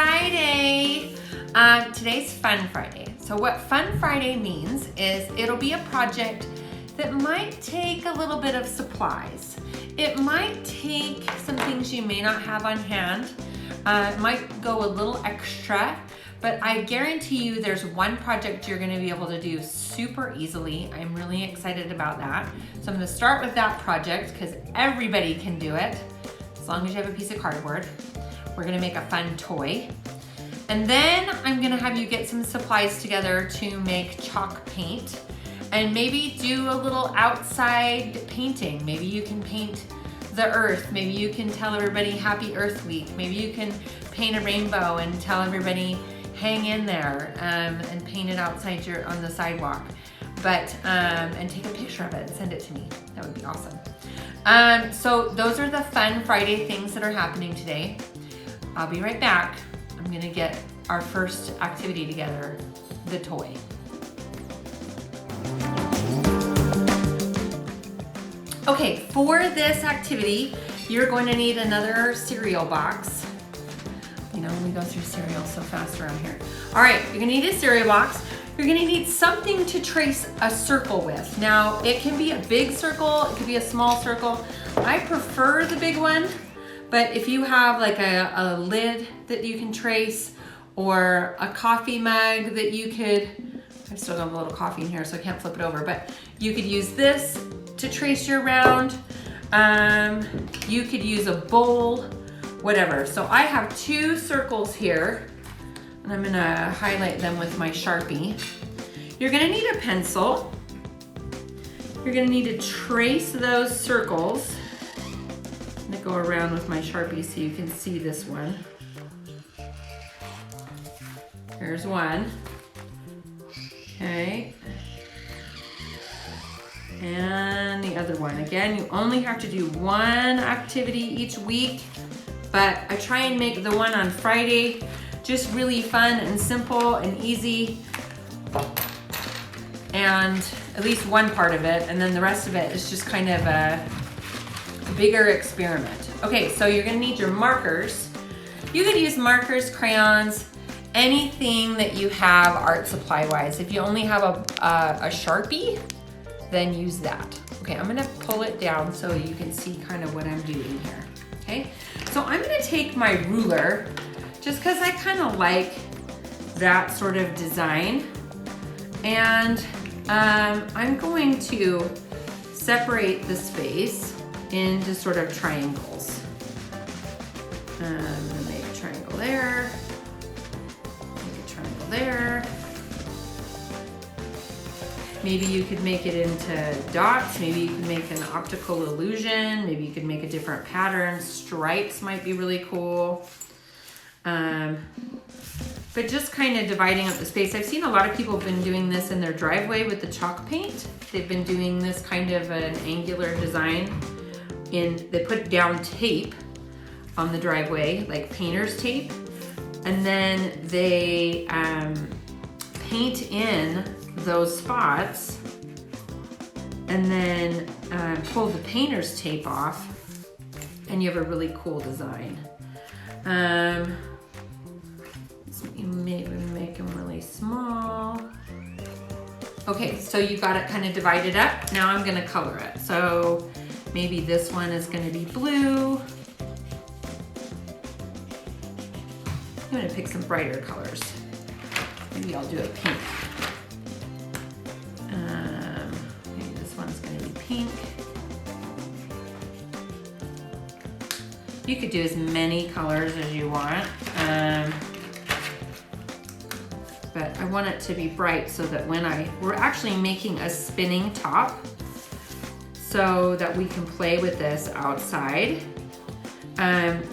Friday. Today's Fun Friday. So what Fun Friday means is it'll be a project that might take a little bit of supplies. It might take some things you may not have on hand. It might go a little extra, but I guarantee you there's one project you're gonna be able to do super easily. I'm really excited about that. So I'm gonna start with that project because everybody can do it, as long as you have a piece of cardboard. We're gonna make a fun toy. And then I'm gonna have you get some supplies together to make chalk paint and maybe do a little outside painting. Maybe you can paint the earth. Maybe you can tell everybody Happy Earth Week. Maybe you can paint a rainbow and tell everybody hang in there and paint it outside on the sidewalk. But, and take a picture of it and send it to me. That would be awesome. So those are the Fun Friday things that are happening today. I'll be right back. I'm gonna get our first activity together, the toy. Okay, for this activity, you're going to need another cereal box. You know, we go through cereal so fast around here. All right, you're gonna need a cereal box. You're gonna need something to trace a circle with. Now, it can be a big circle, it could be a small circle. I prefer the big one, but if you have like a lid that you can trace or a coffee mug that you could, I've still got a little coffee in here so I can't flip it over, but you could use this to trace your round. You could use a bowl, whatever. So I have two circles here and I'm gonna highlight them with my Sharpie. You're gonna need a pencil. You're gonna need to trace those circles. I'm gonna go around with my Sharpie so you can see this one. Here's one. Okay. And the other one. Again, you only have to do one activity each week, but I try and make the one on Friday just really fun and simple and easy. And at least one part of it, and then the rest of it is just kind of a bigger experiment. Okay, so you're gonna need your markers. You could use markers, crayons, anything that you have art supply wise. If you only have a Sharpie, then use that. Okay, I'm gonna pull it down so you can see kind of what I'm doing here, okay? So I'm gonna take my ruler, just cause I kind of like that sort of design. And I'm going to separate the space into sort of triangles. I'm gonna make a triangle there, make a triangle there. Maybe you could make it into dots. Maybe you could make an optical illusion. Maybe you could make a different pattern. Stripes might be really cool. But just kind of dividing up the space. I've seen a lot of people have been doing this in their driveway with the chalk paint. They've been doing this kind of an angular design. They put down tape on the driveway, like painter's tape. And then they paint in those spots and then pull the painter's tape off and you have a really cool design. Maybe make them really small. Okay, so you got it kind of divided up. Now I'm gonna color it. So maybe this one is gonna be blue. I'm gonna pick some brighter colors. Maybe I'll do a pink. Maybe this one's gonna be pink. You could do as many colors as you want. But I want it to be bright so that we're actually making a spinning top so that we can play with this outside.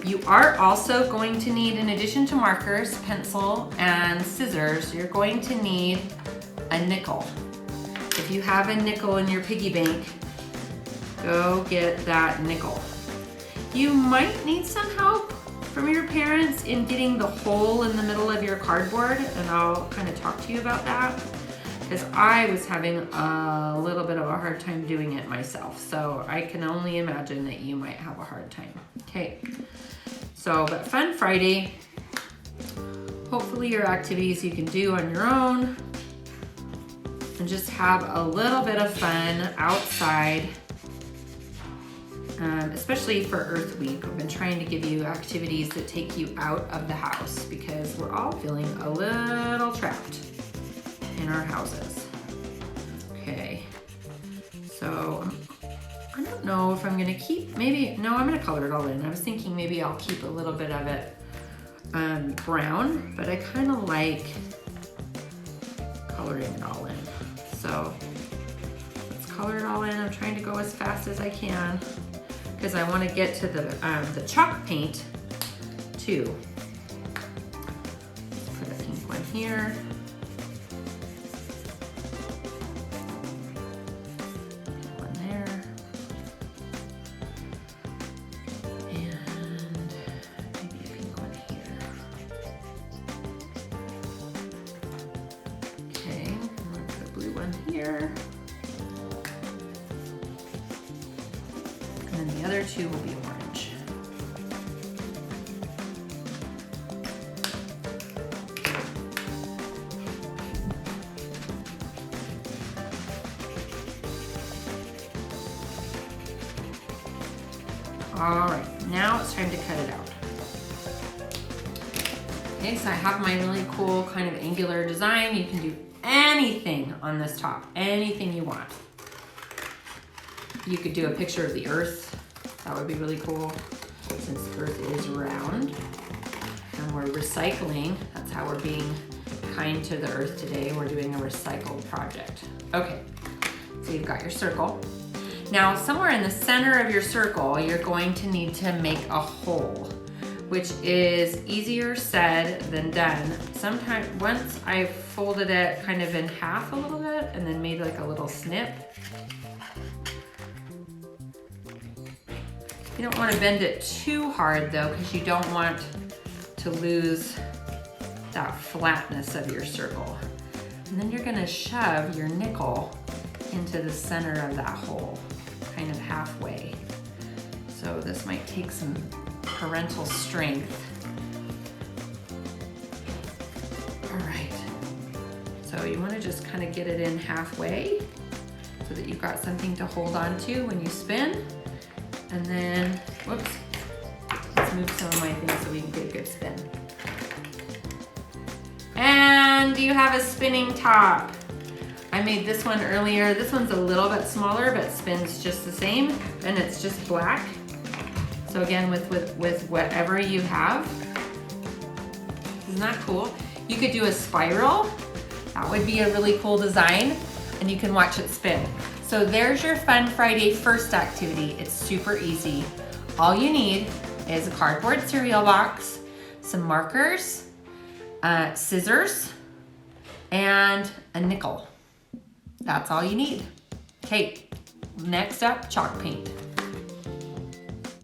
You are also going to need, in addition to markers, pencil, and scissors, you're going to need a nickel. If you have a nickel in your piggy bank, go get that nickel. You might need some help from your parents in getting the hole in the middle of your cardboard, and I'll kind of talk to you about that because I was having a little bit of a hard time doing it myself. So I can only imagine that you might have a hard time. Okay, so, but Fun Friday, hopefully your activities you can do on your own and just have a little bit of fun outside. Especially for Earth Week, we've been trying to give you activities that take you out of the house because we're all feeling a little trapped in our houses. Okay, so I don't know if I'm gonna keep, no, I'm gonna color it all in. I was thinking maybe I'll keep a little bit of it brown, but I kind of like coloring it all in. So let's color it all in. I'm trying to go as fast as I can because I want to get to the chalk paint too. Let's put a pink one here. One there. And maybe a pink one here. Okay, I'm going to put a blue one here. And then the other two will be orange. All right, now it's time to cut it out. Okay, so I have my really cool kind of angular design. You can do anything on this top, anything you want. You could do a picture of the Earth. That would be really cool since the Earth is round. And we're recycling. That's how we're being kind to the Earth today. We're doing a recycled project. Okay, so you've got your circle. Now somewhere in the center of your circle, you're going to need to make a hole, which is easier said than done. Sometimes, once I folded it kind of in half a little bit and then made like a little snip. You don't want to bend it too hard though, because you don't want to lose that flatness of your circle. And then you're going to shove your nickel into the center of that hole, kind of halfway. So this might take some parental strength. All right. So you want to just kind of get it in halfway so that you've got something to hold on to when you spin. And then, whoops, let's move some of my things so we can get a good spin. And you have a spinning top. I made this one earlier. This one's a little bit smaller, but spins just the same, and it's just black. So again, with whatever you have. Isn't that cool? You could do a spiral. That would be a really cool design, and you can watch it spin. So there's your Fun Friday first activity. It's super easy. All you need is a cardboard cereal box, some markers, scissors, and a nickel. That's all you need. Okay, next up, chalk paint.